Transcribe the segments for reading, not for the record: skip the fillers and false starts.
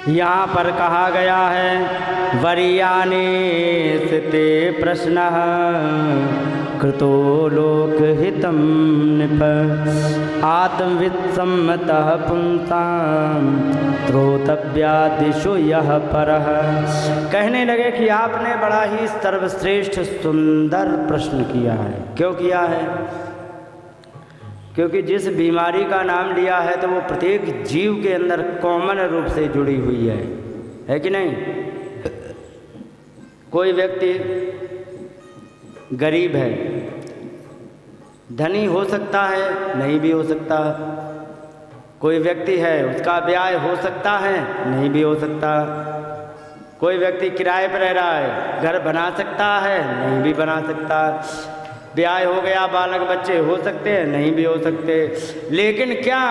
यहाँ पर कहा गया है वरीयाने स्ते प्रश्न कृतो लोकहितं निप आत्मवित्सम्मतः पुंसां श्रोतव्यादिषु यः परः। कहने लगे कि आपने बड़ा ही सर्वश्रेष्ठ सुंदर प्रश्न किया है। क्यों किया है? क्योंकि जिस बीमारी का नाम लिया है तो वो प्रत्येक जीव के अंदर कॉमन रूप से जुड़ी हुई है कि नहीं? कोई व्यक्ति गरीब है, धनी हो सकता है, नहीं भी हो सकता। कोई व्यक्ति है, उसका ब्याह हो सकता है, नहीं भी हो सकता। कोई व्यक्ति किराए पर रह रहा है, घर बना सकता है, नहीं भी बना सकता। ब्याह हो गया, बालक बच्चे हो सकते हैं, नहीं भी हो सकते। लेकिन क्या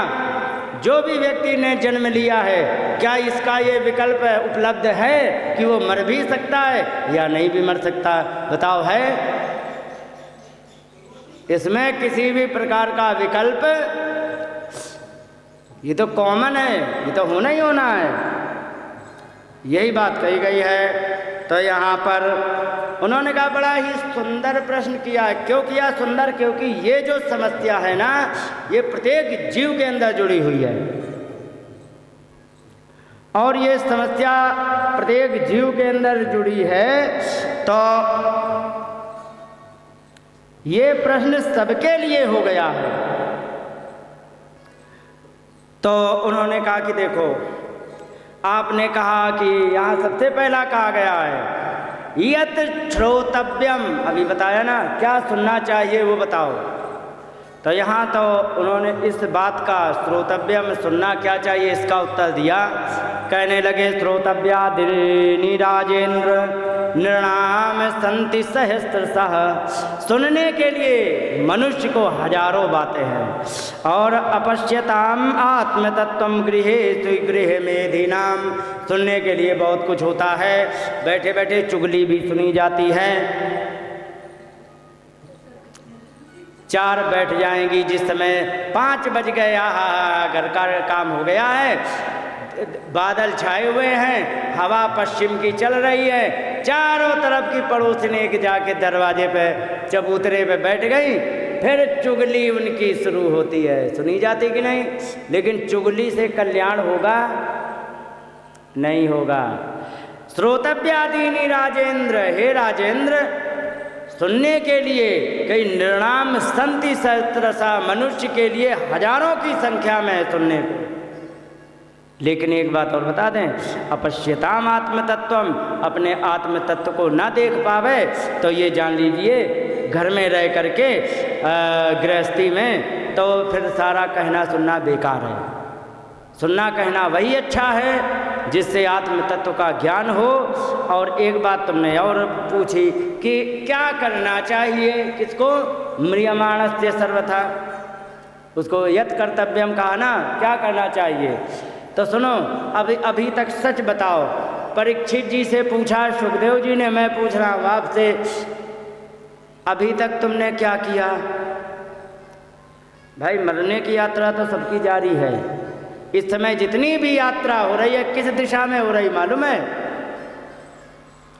जो भी व्यक्ति ने जन्म लिया है, क्या इसका ये विकल्प उपलब्ध है कि वो मर भी सकता है या नहीं भी मर सकता? बताओ, है इसमें किसी भी प्रकार का विकल्प? ये तो कॉमन है, ये तो होना ही होना है। यही बात कही गई है। तो यहाँ पर उन्होंने कहा बड़ा ही सुंदर प्रश्न किया है। क्यों किया सुंदर? क्योंकि ये जो समस्या है ना, ये प्रत्येक जीव के अंदर जुड़ी हुई है और ये समस्या प्रत्येक जीव के अंदर जुड़ी है। तो ये प्रश्न सबके लिए हो गया है। तो उन्होंने कहा कि देखो, आपने कहा कि यहाँ सबसे पहला कहा गया है यत श्रोतव्यम। अभी बताया ना, क्या सुनना चाहिए वो बताओ। तो यहाँ तो उन्होंने इस बात का श्रोतव्यम सुनना क्या चाहिए इसका उत्तर दिया। कहने लगे श्रोतव्यादीनि राजेंद्र नृणाम संति सहस्रशः। सुनने के लिए मनुष्य को हजारों बातें हैं। और अपश्यताम आत्मतत्वम गृहे सुगृह मेधिनाम। सुनने के लिए बहुत कुछ होता है। बैठे बैठे चुगली भी सुनी जाती है। 4 बैठ जाएंगी जिस समय 5 बज गए, घर का काम हो गया है, बादल छाए हुए हैं, हवा पश्चिम की चल रही है, चारों तरफ की पड़ोसने के जाके दरवाजे पे चबूतरे पे बैठ गई, फिर चुगली उनकी शुरू होती है। सुनी जाती कि नहीं? लेकिन चुगली से कल्याण होगा? नहीं होगा। श्रोतव्यादीनि राजेंद्र, हे राजेंद्र, सुनने के लिए कई निर्णाम संति सहस्रशः, मनुष्य के लिए हजारों की संख्या में है सुनने को। लेकिन एक बात और बता दें, अपश्यताम आत्मतत्वम, अपने आत्म तत्व को ना देख पावे तो ये जान लीजिए घर में रह करके गृहस्थी में तो फिर सारा कहना सुनना बेकार है। सुनना कहना वही अच्छा है जिससे आत्म तत्व का ज्ञान हो। और एक बात तुमने और पूछी कि क्या करना चाहिए किसको? म्रियमाणस्य सर्वथा, उसको यत् कर्तव्यम कहा ना, क्या करना चाहिए? तो सुनो, अभी तक सच बताओ। परीक्षित जी से पूछा, सुखदेव जी ने, मैं पूछ रहा हूँ आपसे, अभी तक तुमने क्या किया? भाई मरने की यात्रा तो सबकी जारी है। इस समय जितनी भी यात्रा हो रही है किस दिशा में हो रही मालूम है?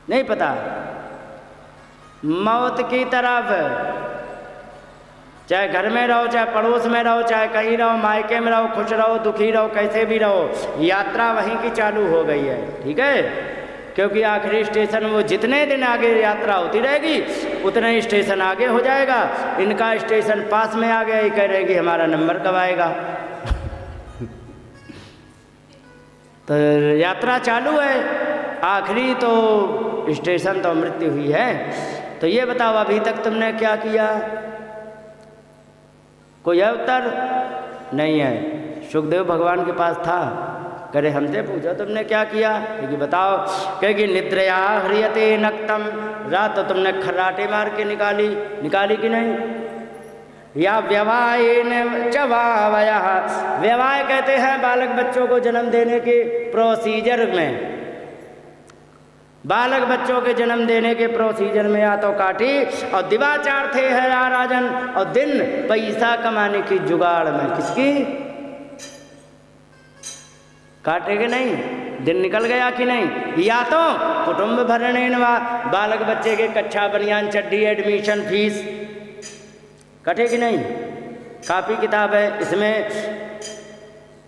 नहीं पता? मौत की तरफ। चाहे घर में रहो, चाहे पड़ोस में रहो, चाहे कहीं रहो, मायके में रहो, खुश रहो, दुखी रहो, कैसे भी रहो, यात्रा वहीं की चालू हो गई है। ठीक है? क्योंकि आखिरी स्टेशन वो जितने दिन आगे यात्रा होती रहेगी उतने ही स्टेशन आगे हो जाएगा। इनका स्टेशन पास में आ गया, ये कह रहे कि हमारा नंबर कब आएगा। तो यात्रा चालू है, आखिरी तो स्टेशन तो मृत्यु हुई है। तो ये बताओ अभी तक तुमने क्या किया? कोई है उत्तर? नहीं है। सुखदेव भगवान के पास था, करे हमसे पूछो तुमने क्या किया? क्योंकि बताओ, क्योंकि निद्रया ह्रियते नक्तम, रात तो तुमने खर्राटे मार के निकाली कि नहीं? या व्यवायेन चवावयः, व्यवाय कहते हैं बालक बच्चों को जन्म देने के प्रोसीजर में। बालक बच्चों के जन्म देने के प्रोसीजर में या तो काटी और दिवाचार थे है राजन, और दिन पैसा कमाने की जुगाड़ में। किसकी? काटेगे नहीं, दिन निकल गया कि नहीं। या तो कुटुंब भरणेन वा, बालक बच्चे के कच्छा बनियान चड्डी एडमिशन फीस कटे कि नहीं। काफ़ी किताब है इसमें।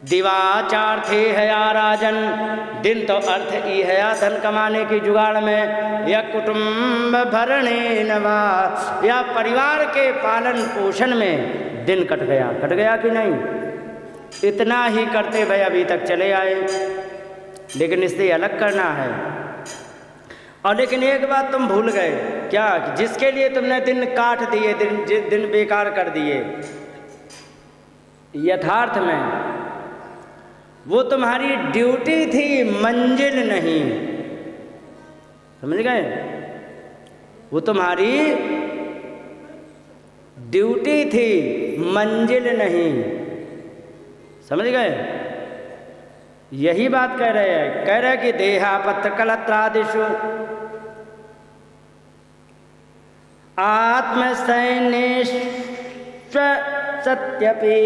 दिवाचार थे है या राजन, दिन तो अर्थ ई है या धन कमाने की जुगाड़ में, या कुटुंब भरणेन वा, या परिवार के पालन पोषण में दिन कट गया कि नहीं। इतना ही करते भाई अभी तक चले आए, लेकिन इससे अलग करना है। और लेकिन एक बात तुम भूल गए, क्या? जिसके लिए तुमने दिन काट दिए, दिन बेकार कर दिए, यथार्थ में वो तुम्हारी ड्यूटी थी, मंजिल नहीं। समझ गए? वो तुम्हारी ड्यूटी थी, मंजिल नहीं। समझ गए? यही बात कह रहे हैं। कह रहे कि देहापत्र कलत्रादिषु आत्मसैन्येष्व सत्यपि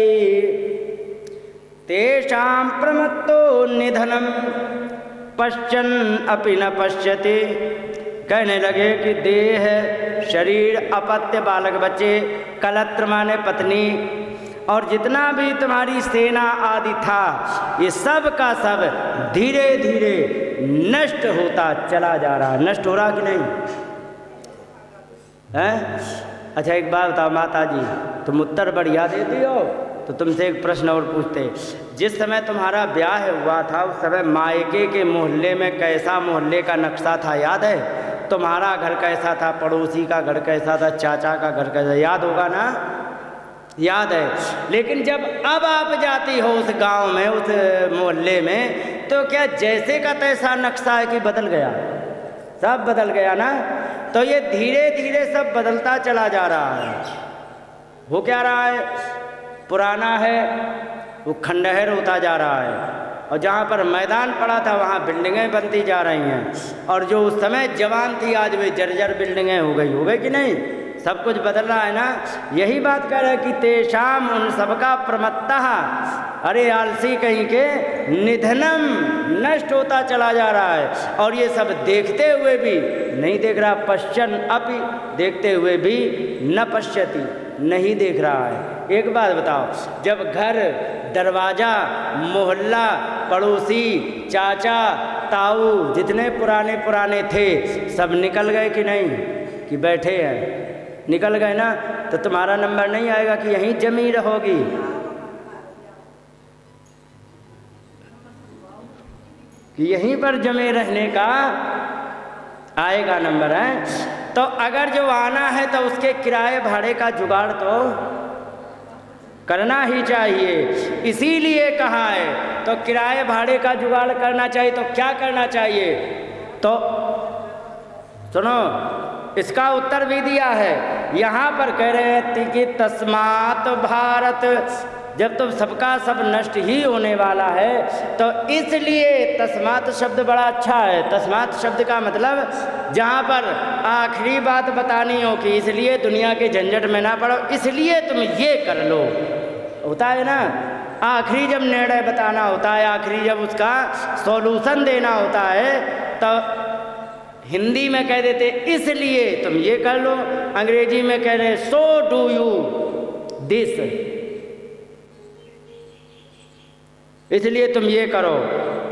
तेषां प्रमत्तो निधनम पश्चन अपि न पश्यति। कहने लगे कि देह, शरीर, अपत्य, बालक बच्चे, कलत्र माने पत्नी, और जितना भी तुम्हारी सेना आदि था, ये सब का सब धीरे धीरे नष्ट होता चला जा रहा। नष्ट हो रहा कि नहीं है? अच्छा एक बात बताओ माता जी, तुम उत्तर बढ़िया देती हो, तो तुमसे एक प्रश्न और पूछते। जिस समय तुम्हारा ब्याह हुआ था उस समय मायके के मोहल्ले में कैसा मोहल्ले का नक्शा था, याद है? तुम्हारा घर कैसा था, पड़ोसी का घर कैसा था, चाचा का घर कैसा, याद होगा ना? याद है। लेकिन जब अब आप जाती हो उस गांव में, उस मोहल्ले में, तो क्या जैसे का तैसा नक्शा है कि बदल गया? सब बदल गया ना। तो ये धीरे धीरे सब बदलता चला जा रहा है। हो क्या रहा है? पुराना है वो खंडहर होता जा रहा है, और जहाँ पर मैदान पड़ा था वहाँ बिल्डिंगें बनती जा रही हैं, और जो उस समय जवान थी आज वे जर्जर बिल्डिंगें हो गई कि नहीं? सब कुछ बदल रहा है ना। यही बात कह रहे हैं कि तेषाम, उन सबका प्रमत्तः, अरे आलसी कहीं के, निधनम, नष्ट होता चला जा रहा है। और ये सब देखते हुए भी नहीं देख रहा, पश्चन अपि, देखते हुए भी न पश्यति, नहीं देख रहा है। एक बात बताओ, जब घर, दरवाज़ा, मोहल्ला, पड़ोसी, चाचा, ताऊ जितने पुराने थे सब निकल गए कि नहीं? कि बैठे हैं? निकल गए ना। तो तुम्हारा नंबर नहीं आएगा कि यहीं जमी रहोगी। कि यहीं पर जमे रहने का आएगा नंबर है। तो अगर जो आना है तो उसके किराए भाड़े का जुगाड़ तो करना ही चाहिए। इसीलिए कहा है तो किराए भाड़े का जुगाड़ करना चाहिए। तो क्या करना चाहिए? तो सुनो, इसका उत्तर भी दिया है। यहाँ पर कह रहे हैं कि तस्मात् भारत, जब तो सबका सब नष्ट ही होने वाला है, तो इसलिए तस्मात् शब्द बड़ा अच्छा है। तस्मात् शब्द का मतलब जहाँ पर आखिरी बात बतानी हो कि इसलिए दुनिया के झंझट में ना पड़ो, इसलिए तुम ये कर लो, होता है ना। आखिरी जब निर्णय बताना होता है, आखिरी जब उसका सॉल्यूशन देना होता है, तो हिंदी में कह देते इसलिए तुम ये कर लो, अंग्रेजी में कह रहे सो डू यू दिस, इसलिए तुम ये करो।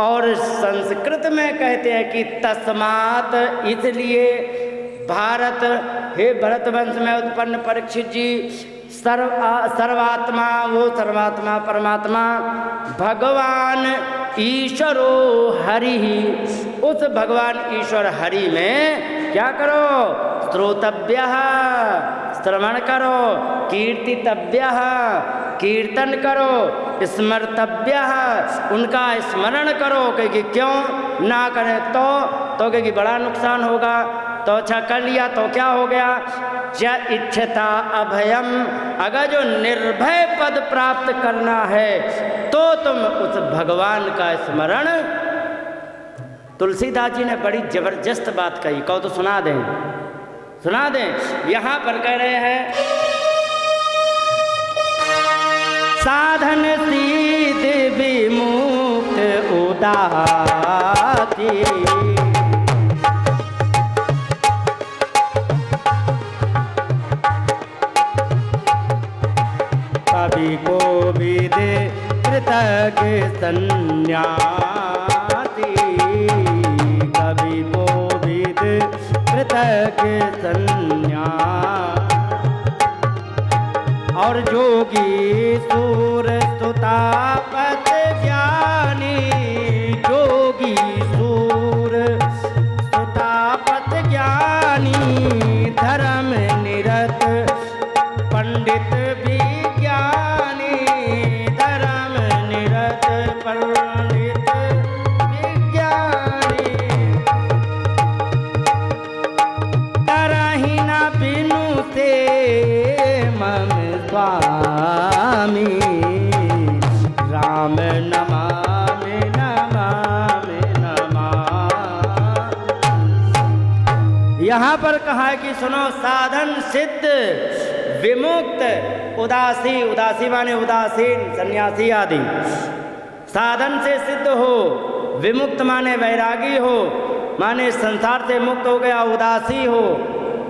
और संस्कृत में कहते हैं कि तस्मात्, इसलिए भारत, हे भरतवंश में उत्पन्न परीक्षित जी, सर्वात्मा, वो सर्वात्मा परमात्मा, भगवान ईश्वरो हरि, उस भगवान ईश्वर हरि में क्या करो? श्रोतव्य, श्रवण करो, कीर्तितव्य, कीर्तन करो, स्मर्तव्य, उनका स्मरण करो। क्योंकि क्यों ना करें तो क्योंकि बड़ा नुकसान होगा। तो अच्छा कर लिया तो क्या हो गया? च इच्छता अभयम, अगर जो निर्भय पद प्राप्त करना है तो तुम उस भगवान का स्मरण। तुलसीदास जी ने बड़ी जबरदस्त बात कही, कहो तो सुना दें। यहाँ पर कह रहे हैं साधन सिद्ध विमुक्त उदासी। कवि कोविद कृतज्ञ सन्यासी, कवि कोविद कृतज्ञ सन्यासी। और जोगी सूर सुतापत ज्ञानी, जोगी सूर सुतापत ज्ञानी, धर्म निरत पंडित विज्ञानी, धर्म निरत पंडित विज्ञानी। तरहि न बिनु से मम स्वामी, राम नमामि नमामि नमामि। यहाँ पर कहा है कि सुनो, साधन सिद्ध विमुक्त उदासी, उदासी माने उदासीन सन्यासी आदि, साधन से सिद्ध हो, विमुक्त माने वैरागी हो, माने संसार से मुक्त हो गया, उदासी हो,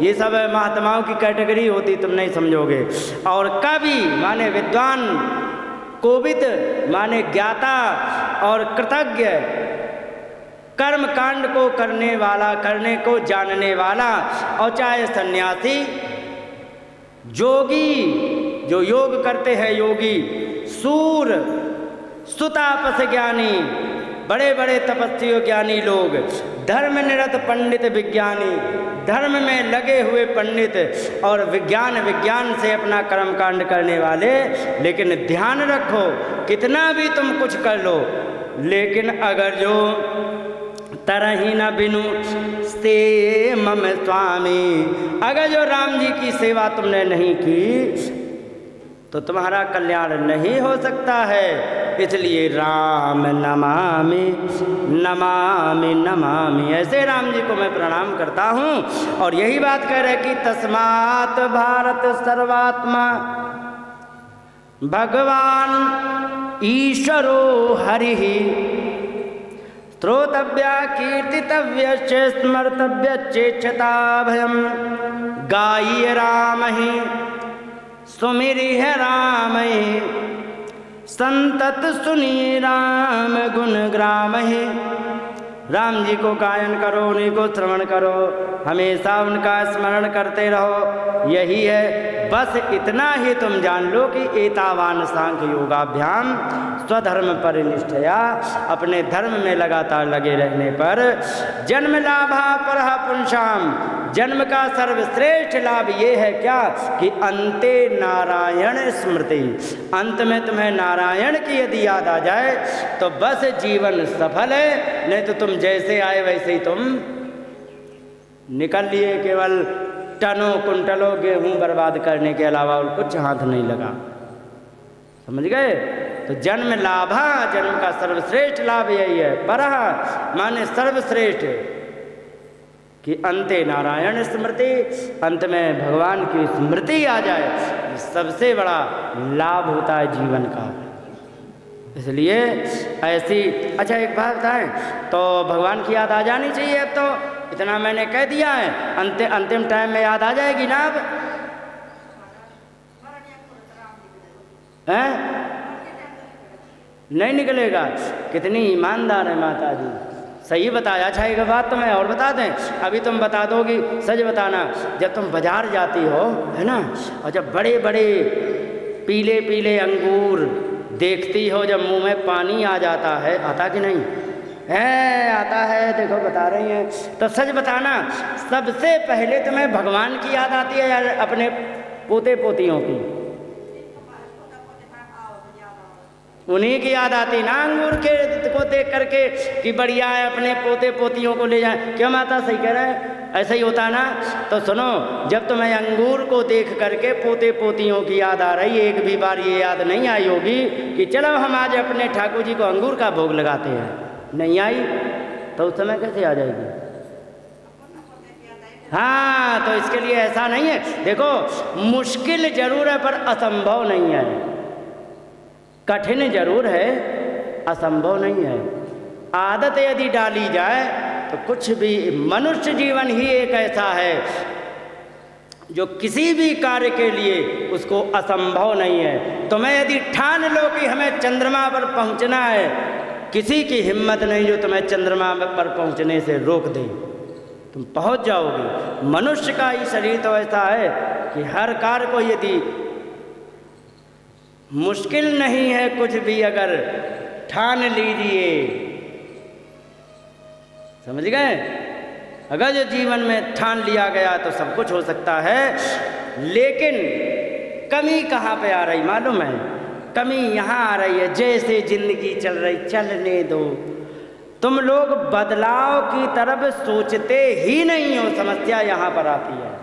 ये सब महात्माओं की कैटेगरी होती, तुम नहीं समझोगे। और कवि माने विद्वान, कोविद माने ज्ञाता और कृतज्ञ, कर्म कांड को करने वाला, करने को जानने वाला। और चाहे सन्यासी, जोगी जो योग करते हैं योगी, सूर सुतापस ज्ञानी, बड़े बड़े तपस्वी ज्ञानी लोग, धर्म निरत पंडित विज्ञानी, धर्म में लगे हुए पंडित, और विज्ञान से अपना कर्म कांड करने वाले। लेकिन ध्यान रखो, कितना भी तुम कुछ कर लो, लेकिन अगर जो तरहि न बिनु से मम स्वामी, अगर जो राम जी की सेवा तुमने नहीं की तो तुम्हारा कल्याण नहीं हो सकता है। इसलिए राम नमामि नमामि नमामि, ऐसे राम जी को मैं प्रणाम करता हूँ। और यही बात कह रहे कि तस्मात् भारत सर्वात्मा भगवान ईश्वरो हरिः, श्रोतव्या कीर्तितव्यश्च स्मर्तव्यश्चेच्छताभयं, गाय्य रामहि सुमिरिह रामहि, संतत सुनी राम गुण ग्रामहि। राम जी को गायन करो, उन्हीं को श्रवण करो, हमेशा उनका स्मरण करते रहो। यही है, बस इतना ही तुम जान लो कि एतावान सांख्य योगाभ्याम स्वधर्म पर निष्ठया, अपने धर्म में लगातार लगे रहने पर जन्म लाभा परः पुंसाम, जन्म का सर्वश्रेष्ठ लाभ ये है क्या कि अंते नारायण स्मृति, अंत में तुम्हें नारायण की यदि याद आ जाए तो बस जीवन सफल है। नहीं तो तुम जैसे आए वैसे ही तुम निकल लिए, केवल टनों कुंटलों गेहूं बर्बाद करने के अलावा और कुछ हाथ नहीं लगा। समझ गए? तो जन्म लाभा, जन्म का सर्वश्रेष्ठ लाभ यही है। परः माने सर्वश्रेष्ठ, कि अंते नारायण स्मृति, अंत में भगवान की स्मृति आ जाए, सबसे बड़ा लाभ होता है जीवन का। इसलिए ऐसी, अच्छा एक बात बताएं, तो भगवान की याद आ जानी चाहिए। अब तो इतना मैंने कह दिया है, अंतिम टाइम में याद आ जाएगी ना अब? हैं? नहीं निकलेगा। कितनी ईमानदार है माता जी, सही बताया। अच्छा एक बात तो मैं और बता दें, अभी तुम बता दोगी, सच बताना। जब तुम बाजार जाती हो, है ना, और जब बड़े बड़े पीले पीले अंगूर देखती हो, जब मुंह में पानी आ जाता है, आता कि नहीं है? आता है, देखो बता रही हैं। तो सच बताना, सबसे पहले तुम्हें भगवान की याद आती है या अपने पोते पोतियों की? उन्हीं की याद आती ना, अंगूर के को देख करके कि बढ़िया है, अपने पोते पोतियों को ले जाएं। क्यों माता, सही कह रहे हैं, ऐसा ही होता ना। तो सुनो, जब तुम्हें अंगूर को देख करके पोते पोतियों की याद आ रही, एक भी बार ये याद नहीं आई होगी कि चलो हम आज अपने ठाकुर जी को अंगूर का भोग लगाते हैं, नहीं आई, तो उस समय कैसे आ जाएगी? हाँ, तो इसके लिए ऐसा नहीं है। देखो, मुश्किल जरूर है पर असंभव नहीं है, कठिन जरूर है, असंभव नहीं है। आदत यदि डाली जाए तो कुछ भी, मनुष्य जीवन ही एक ऐसा है जो किसी भी कार्य के लिए उसको असंभव नहीं है। तुम्हें यदि ठान लो कि हमें चंद्रमा पर पहुंचना है, किसी की हिम्मत नहीं जो तुम्हें चंद्रमा पर पहुंचने से रोक दे, तुम पहुंच जाओगे। मनुष्य का ही शरीर तो ऐसा है कि हर कार्य को यदि मुश्किल नहीं है, कुछ भी अगर ठान लीजिए, समझ गए, अगर जो जीवन में ठान लिया गया तो सब कुछ हो सकता है। लेकिन कमी कहाँ पे आ रही मालूम है? कमी यहाँ आ रही है, जैसे जिंदगी चल रही चलने दो, तुम लोग बदलाव की तरफ सोचते ही नहीं हो, समस्या यहाँ पर आती है।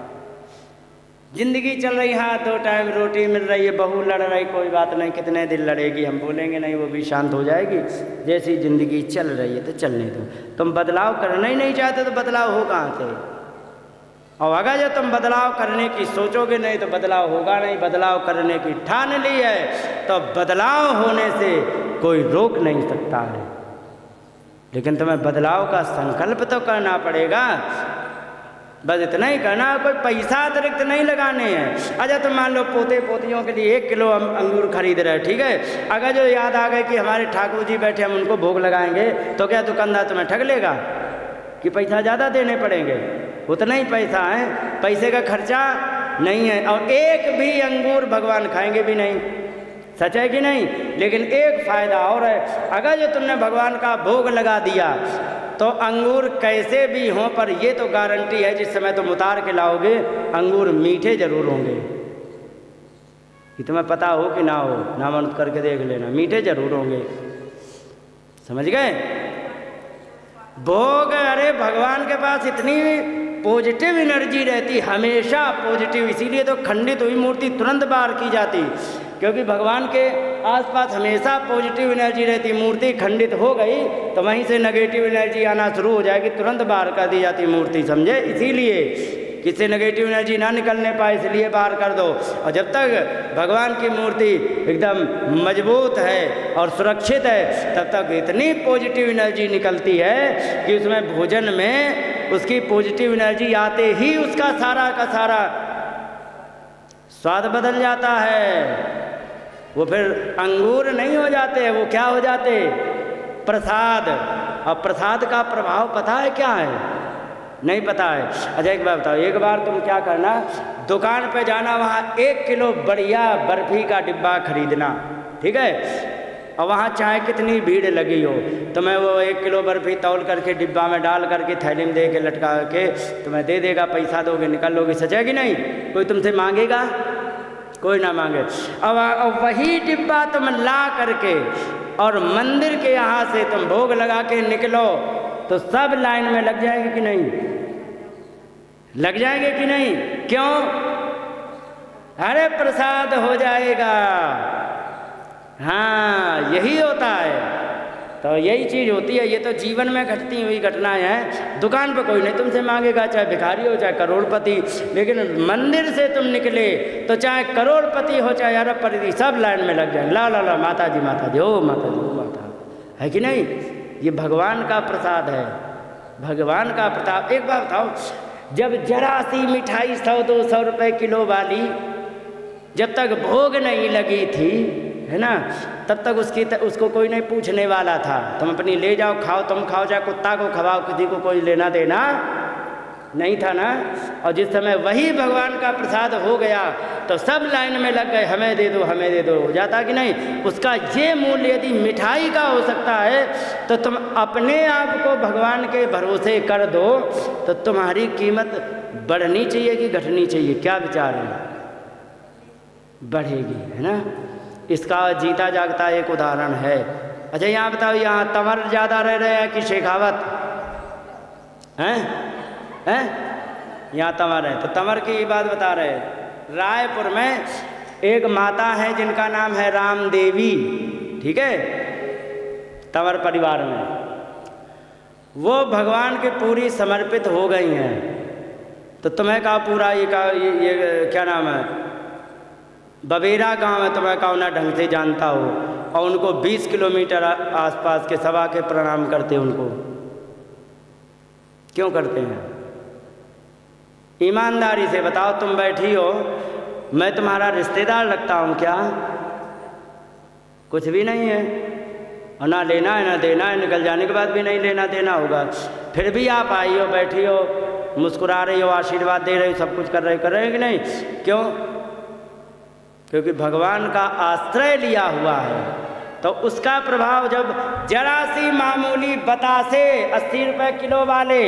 जिंदगी चल रही, हाँ 2 टाइम रोटी मिल रही है, बहू लड़ रही, कोई बात नहीं, कितने दिन लड़ेगी, हम बोलेंगे नहीं, वो भी शांत हो जाएगी। जैसी जिंदगी चल रही है तो चलने दो। तुम बदलाव करना ही नहीं चाहते तो बदलाव हो कहाँ से? और अगर जो तुम बदलाव करने की सोचोगे नहीं तो बदलाव होगा नहीं। बदलाव करने की ठान ली है तो बदलाव होने से कोई रोक नहीं सकता है। लेकिन तुम्हें बदलाव का संकल्प तो करना पड़ेगा, बस इतना ही करना, कोई पैसा अतिरिक्त नहीं लगाने हैं। अच्छा तुम मान लो पोते पोतियों के लिए 1 किलो अंगूर खरीद रहे, ठीक है, अगर जो याद आ गए कि हमारे ठाकुर जी बैठे, हम उनको भोग लगाएंगे, तो क्या दुकानदार तुम्हें ठग लेगा कि पैसा ज़्यादा देने पड़ेंगे? उतना ही पैसा है, पैसे का खर्चा नहीं है। और एक भी अंगूर भगवान खाएंगे भी नहीं, सच है कि नहीं? लेकिन एक फ़ायदा और है, अगर जो तुमने भगवान का भोग लगा दिया तो अंगूर कैसे भी हों, पर ये तो गारंटी है जिस समय तुम उतार के लाओगे अंगूर मीठे जरूर होंगे। कि तुम्हें पता हो कि ना हो, नामंत करके देख लेना, मीठे जरूर होंगे, समझ गए? भोग, अरे भगवान के पास इतनी पॉजिटिव एनर्जी रहती, हमेशा पॉजिटिव, इसीलिए तो खंडित हुई मूर्ति तुरंत बाहर की जाती, क्योंकि भगवान के आसपास हमेशा पॉजिटिव एनर्जी रहती। मूर्ति खंडित हो गई तो वहीं से नेगेटिव एनर्जी आना शुरू हो जाएगी, तुरंत बाहर कर दी जाती मूर्ति, समझे? इसीलिए किसी नेगेटिव एनर्जी ना निकलने पाए, इसलिए बाहर कर दो। और जब तक भगवान की मूर्ति एकदम मजबूत है और सुरक्षित है, तब तक इतनी पॉजिटिव एनर्जी निकलती है कि उसमें भोजन में उसकी पॉजिटिव एनर्जी आते ही उसका सारा का सारा स्वाद बदल जाता है। वो फिर अंगूर नहीं हो जाते, वो क्या हो जाते? प्रसाद। और प्रसाद का प्रभाव पता है क्या है? नहीं पता है? अच्छा एक बार बताओ, एक बार तुम क्या करना, दुकान पे जाना, वहाँ 1 किलो बढ़िया बर्फ़ी का डिब्बा खरीदना, ठीक है, और वहाँ चाहे कितनी भीड़ लगी हो, तुम्हें वो 1 किलो बर्फ़ी तौल करके डिब्बा में डाल करके थैली में दे के लटका के तुम्हें दे देगा, पैसा दोगे, निकल लोगे, सच है कि नहीं? कोई तुमसे मांगेगा? कोई ना मांगे। अब वही डिब्बा तुम ला करके और मंदिर के यहाँ से तुम भोग लगा के निकलो तो सब लाइन में लग जाएंगे कि नहीं? लग जाएंगे कि नहीं? क्यों? अरे प्रसाद हो जाएगा। हाँ, यही होता है। तो यही चीज़ होती है, ये तो जीवन में घटती हुई घटनाएं हैं। दुकान पर कोई नहीं तुमसे मांगेगा, चाहे भिखारी हो चाहे करोड़पति, लेकिन मंदिर से तुम निकले तो चाहे करोड़पति हो चाहे अरबपति, सब लाइन में लग जाए, ला ला ला माता जी, ओ माता जी, ओ माता, है कि नहीं? ये भगवान का प्रसाद है, भगवान का प्रताप। एक बात बताओ, जब जरा सी मिठाई 100-200 रुपये किलो वाली जब तक भोग नहीं लगी थी, है ना, तब तक उसको कोई नहीं पूछने वाला था। तुम अपनी ले जाओ, खाओ, तुम खाओ चाहे कुत्ता को खवाओ, किसी को कोई लेना देना नहीं था ना। और जिस समय वही भगवान का प्रसाद हो गया तो सब लाइन में लग गए, हमें दे दो, हमें दे दो। हो जाता कि नहीं? उसका ये मूल्य यदि मिठाई का हो सकता है तो तुम अपने आप को भगवान के भरोसे कर दो तो तुम्हारी कीमत बढ़नी चाहिए कि घटनी चाहिए? क्या विचार है? बढ़ेगी, है ना। इसका जीता जागता एक उदाहरण है। अच्छा यहाँ बताओ, यहाँ तंवर ज़्यादा रह रहे हैं कि शेखावत हैं? यहाँ तंवर है। तो तंवर की बात बता रहे हैं। रायपुर में एक माता है जिनका नाम है राम देवी, ठीक है, तंवर परिवार में। वो भगवान के पूरी समर्पित हो गई हैं। तो तुम्हें कहा पूरा ये क्या नाम है, बबेरा गांव है, तुम्हें कहा ना ढंग से जानता हो, और उनको 20 किलोमीटर आसपास के सभा के प्रणाम करते उनको। क्यों करते हैं? ईमानदारी से बताओ, तुम बैठी हो, मैं तुम्हारा रिश्तेदार लगता हूँ क्या? कुछ भी नहीं है, और ना लेना है ना देना है, निकल जाने के बाद भी नहीं लेना देना होगा। फिर भी आप आई हो, बैठी हो, मुस्कुरा रही हो, आशीर्वाद दे रही हो, सब कुछ कर रहे हो कि नहीं? क्यों? क्योंकि भगवान का आश्रय लिया हुआ है, तो उसका प्रभाव जब जरा सी मामूली बतासे 80 रुपये किलो वाले,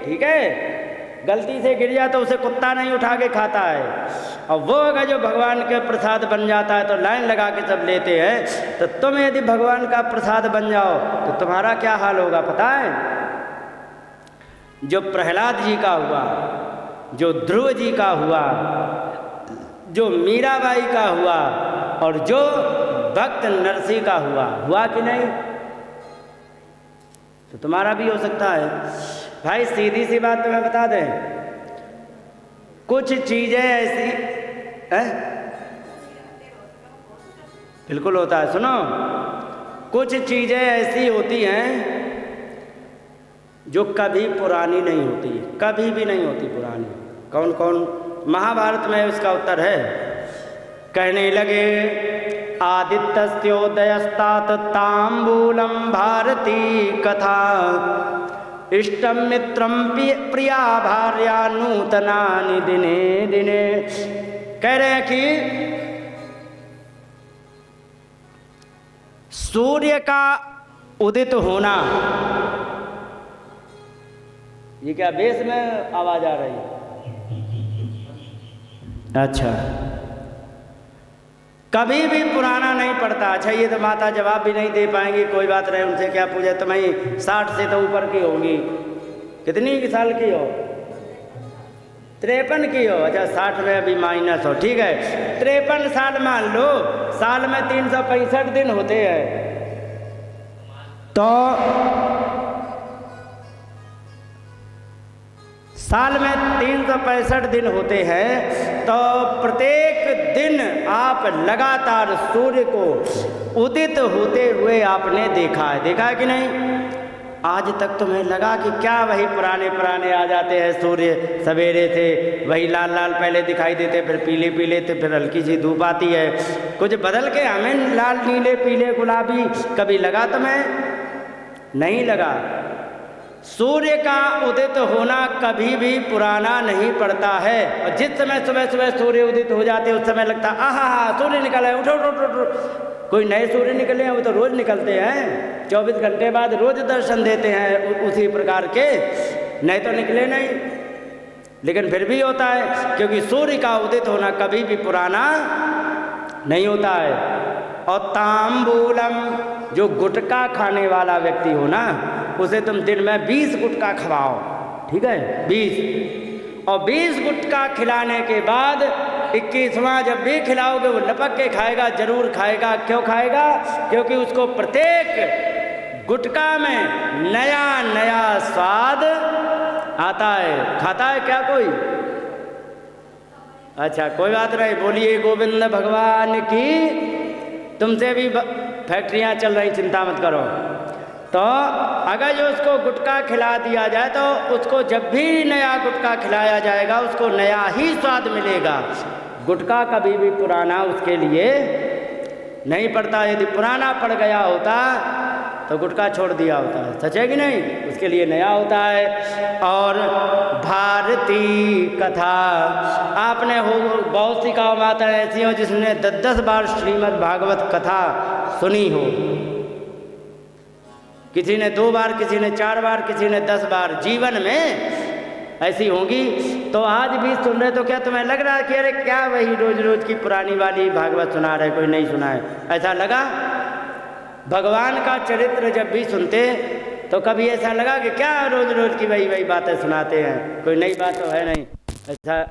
ठीक है, गलती से गिर जाए तो उसे कुत्ता नहीं उठा के खाता है, और वो अगर जो भगवान के प्रसाद बन जाता है तो लाइन लगा के सब लेते हैं। तो तुम यदि भगवान का प्रसाद बन जाओ तो तुम्हारा क्या हाल होगा पता है? जो प्रहलाद जी का हुआ, जो ध्रुव जी का हुआ, जो मीराबाई का हुआ, और जो भक्त नरसिंह का हुआ कि नहीं? तो तुम्हारा भी हो सकता है। भाई सीधी सी बात तुम्हें बता दें, कुछ चीजें ऐसी है, बिल्कुल होता है। सुनो, कुछ चीजें ऐसी होती हैं जो कभी पुरानी नहीं होती, कभी भी नहीं होती पुरानी। कौन कौन? महाभारत में उसका उत्तर है। कहने लगे आदित्यस्योदयस्तात तांबूलम भारती कथा, इष्टम मित्रम प्रिया भार्या नूतनानि दिने दिने। कह रहे हैं कि सूर्य का उदित होना, ये क्या बेस में आवाज आ रही है? अच्छा, कभी भी पुराना नहीं पड़ता। अच्छा, ये तो माता जवाब भी नहीं दे पाएंगी, कोई बात नहीं, उनसे क्या पूछे। तुम्हें 60 से तो ऊपर की होंगी। कितनी साल की हो? 53 की हो? अच्छा, 60 में अभी माइनस हो, ठीक है। 53 साल मान लो, साल में 365 दिन होते हैं, तो साल में 365 दिन होते हैं, तो प्रत्येक दिन आप लगातार सूर्य को उदित होते हुए आपने देखा है कि नहीं? आज तक तुम्हें लगा कि क्या वही पुराने पुराने आ जाते हैं सूर्य सवेरे से, वही लाल लाल पहले दिखाई देते, फिर पीले पीले, तो फिर हल्की सी धूप आती है, कुछ बदल के हमें लाल नीले पीले गुलाबी कभी लगा तुम्हें? नहीं लगा। सूर्य का उदित होना कभी भी पुराना नहीं पड़ता है। और जिस समय सुबह सुबह सूर्य उदित हो जाते उस समय लगता आहा सूर्य निकला है, उठो उठो उठो उठो। कोई नए सूर्य निकले हैं, वो तो रोज निकलते हैं, 24 घंटे बाद रोज दर्शन देते हैं उसी प्रकार के, नहीं तो निकले नहीं। लेकिन फिर भी होता है, क्योंकि सूर्य का उदित होना कभी भी पुराना नहीं होता है। और तांबूलम, जो गुटखा खाने वाला व्यक्ति हो ना, उसे तुम दिन में 20 गुटखा खवाओ, ठीक है, 20, और 20 गुटखा खिलाने के बाद 21वां जब भी खिलाओगे वो लपक के खाएगा, जरूर खाएगा। क्यों खाएगा? क्योंकि उसको प्रत्येक गुटखा में नया नया स्वाद आता है। खाता है क्या कोई? अच्छा, कोई बात नहीं, बोलिए गोविंद भगवान की। तुमसे भी फैक्ट्रियां चल रही, चिंता मत करो। तो अगर जो उसको गुटखा खिला दिया जाए तो उसको जब भी नया गुटखा खिलाया जाएगा उसको नया ही स्वाद मिलेगा। गुटखा कभी भी पुराना उसके लिए नहीं पड़ता। यदि पुराना पड़ गया होता तो गुटखा छोड़ दिया होता है, सच है कि नहीं? उसके लिए नया होता है। और भारती कथा, आपने हो बहुत सी काव माता ऐसी हो जिसने 10-10 बार श्रीमद् भागवत कथा सुनी हो। किसी ने 2 बार, किसी ने 4 बार, किसी ने 10 बार, जीवन में ऐसी होंगी। तो आज भी सुन रहे तो क्या तुम्हें लग रहा है कि अरे क्या वही रोज रोज की पुरानी वाली भागवत सुना रहे, कोई नहीं सुना है? ऐसा लगा? भगवान का चरित्र जब भी सुनते तो कभी ऐसा लगा कि क्या रोज रोज की वही बातें सुनाते हैं, कोई नई बात तो है नहीं? ऐसा